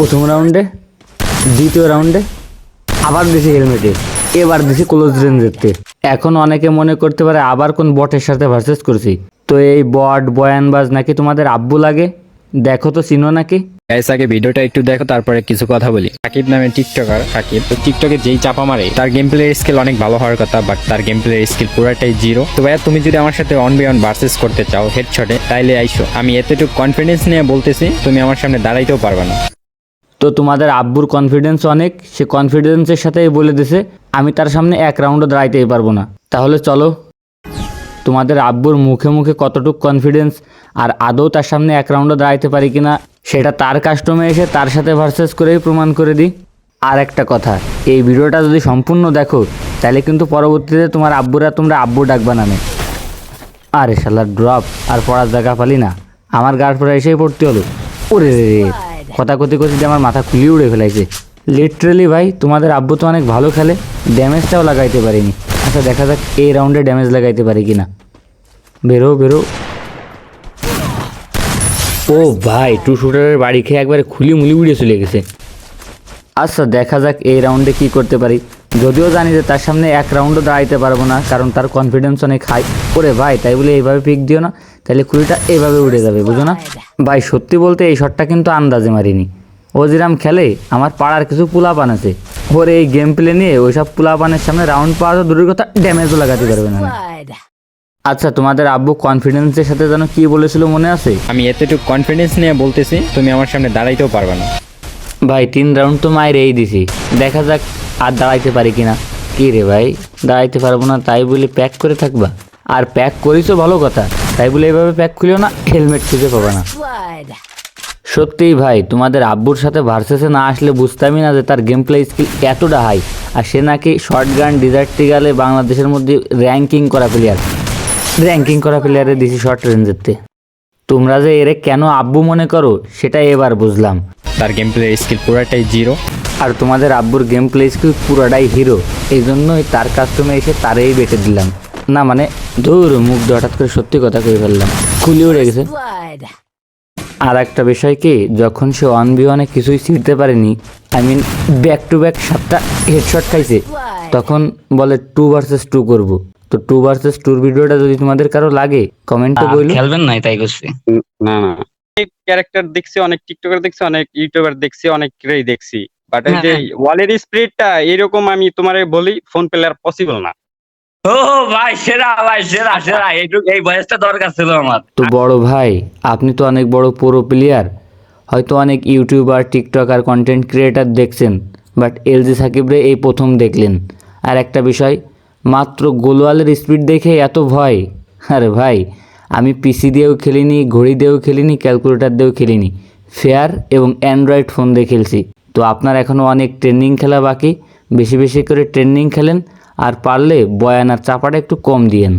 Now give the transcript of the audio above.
প্রথম রাউন্ডে, দ্বিতীয় রাউন্ডে আবার দিছি হেলমেটে, এবার দিছি ক্লোজ রেঞ্জেতে। এখন অনেকে মনে করতে পারে আবার কোন বটের সাথে ভার্সেস করছি। তো এই বট বয়ানবাজ নাকি তোমাদের আব্বু লাগে? দেখো তো চিনো নাকি? গাইস আগে ভিডিওটা একটু দেখো, তারপরে কিছু কথা বলি। সাকিব নামে টিকটকার সাকিব, তো টিকটকে যেই চাপা মারে তার গেম প্লের স্কিল অনেক ভালো হওয়ার কথা, বাট তার গেম প্লের স্কিল পুরাটাই জিরো। তো ভাইয়া তুমি যদি আমার সাথে 1v1 ভার্সেস করতে চাও হেডশটে, তাইলে আইসো। আমি এতটুকু কনফিডেন্স নিয়ে বলতেছি, তুমি আমার সামনে দাঁড়াইতেও পারবে না। তো তোমাদের আব্বুর কনফিডেন্স অনেক, সে কনফিডেন্সের সাথেই বলে দিছে আমি তার সামনে এক রাউন্ডও দাঁড়াইতেই পারবো না। তাহলে চলো তোমাদের আব্বুর মুখে মুখে কতটুকু কনফিডেন্স আর আদৌ তার সামনে এক রাউন্ডও দাঁড়াইতে পারি কিনা সেটা তার কাস্টমে এসে তার সাথে ভার্সেস করেই প্রমাণ করে দিই। আর একটা কথা, এই ভিডিওটা যদি সম্পূর্ণ দেখো তাহলে কিন্তু পরবর্তীতে তোমার আব্বুরা তোমরা আব্বু ডাকবা নামে। আরে শালা ড্রপ, আর পড়ার জায়গা পালি না, আমার গাড় পরে এসেই পড়তে হলো। ওরে রে রে, কথা কথি যে আমার মাথা খুলিয়ে উড়ে ফেলাইছে লিটারেলি। ভাই তোমাদের আব্বু তো অনেক ভালো খেলে, ড্যামেজটাও লাগাইতে পারিনি। আচ্ছা দেখা যাক এই রাউন্ডে ড্যামেজ লাগাইতে পারি কিনা। বেরো বেরো। ও ভাই, টু শুটারের বাড়ি খেয়ে একবারে খুলি মুলি উড়ে চলে গেছে। আচ্ছা দেখা যাক এই রাউন্ডে কি করতে পারি। যদিও জানি যে তার সামনে এক রাউন্ডও দাঁড়াইতে পারবো না, কারণ তার কনফিডেন্স অনেক হাই। ওরে ভাই, তাই বলে এইভাবে পিক দিও না, তাহলে কুড়িটা এইভাবে উড়ে যাবে, বুঝো না ভাই? সত্যি বলতে এই শটটা কিন্তু আন্দাজে মারিনি। ও যেরাম খেলে, আমার পাড়ার কিছু পোলাপান আছে, ওর এই গেম প্লে নিয়ে ওইসব পোলাপানের সামনে রাউন্ড পাওয়া তো দূরের কথা, ড্যামেজও লাগাতে পারবে না। আচ্ছা তোমাদের আব্বু কনফিডেন্সের সাথে যেন কি বলেছিল মনে আছে? আমি এতটুকু কনফিডেন্স নিয়ে বলতেছি, তুমি আমার সামনে দাঁড়াইতেও পারবে না। ভাই 3 রাউন্ড তো মাইরেই দিছি, দেখা যাক আর দাঁড়াইতে পারি কিনা। কি রে ভাই, দাঁড়াইতে পারবো না তাই বলে প্যাক করে থাকবা? আর প্যাক করিসও ভালো কথা, তাই বলে এইভাবে প্যাক খুলিও না, হেলমেট খুঁজে পাবা না। সত্যিই ভাই, তোমাদের আব্বুর সাথে ভার্সেসে না আসলে বুঝতামই না যে তার গেম প্লে স্কিল এতটা হাই। আর সে নাকি শর্ট গান ডিজার্টিগালে বাংলাদেশের মধ্যে র্যাঙ্কিং করা প্লেয়ারে দিছি শর্ট রেঞ্জেতে। তোমরা যে এরে কেন আব্বু মনে করো সেটা এবার বুঝলাম। তার গেম প্লের স্কিল পুরাটাই জিরো। আর তোমাদের আব্বুর গেম প্লে স্কিল পুরাটাই হিরো, এই জন্যই তার কাস্টমে এসে তারেই বেটে দিলাম। না মানে ধুর, মুখ দিয়ে হঠাৎ করে সত্যি কথা কয়ে ফেললাম, খুলি উড়ে গেছে। আর একটা বিষয় কি, যখন সে 1v1 কিছুই ছিঁড়তে পারেনি, I mean back to back 7টা হেডশট খাইছে, তখন বলে 2 ভার্সেস 2 করবো। তো 2 ভার্সেস 2 ভিডিওটা যদি তোমাদের কারো লাগে কমেন্টে বললো। খেলবেন না তাই করছি। না না, অনেক ক্যারেক্টার দেখছি, অনেক টিকটকার দেখছি, অনেক ইউটিউবার দেখছি, অনেকেই দেখছি, বাট এই যে ওয়ালের স্প্রিটটা এরকম আমি তোমারে বলি ফোন প্লেয়ার পসিবল না। ও ভাই সেরা, ভাই সেরা সেরা, এই বয়সটা দরকার ছিল আমার। তো বড় ভাই, আপনি তো অনেক বড় প্রো প্লেয়ার, হয়তো অনেক ইউটিউবার টিকটকার কন্টেন্ট ক্রিয়েটার দেখছেন, বাট এলজি সাকিবরে এই প্রথম দেখলেন। আর একটা বিষয়, মাত্র গোলওয়ালের স্পিড দেখে এত ভয়? আরে ভাই, আমি পিসি দিয়েও খেলিনি, ঘড়ি দিয়েও খেলিনি, ক্যালকুলেটর দিয়েও খেলিনি, ফেয়ার এবং অ্যান্ড্রয়েড ফোন দিয়ে খেলছি। তো আপনার এখনও অনেক ট্রেন্ডিং খেলা বাকি, বেশি বেশি করে ট্রেন্ডিং খেলেন, আর পারলে বয়ান আর চাপাটা একটু কম দিয়েন।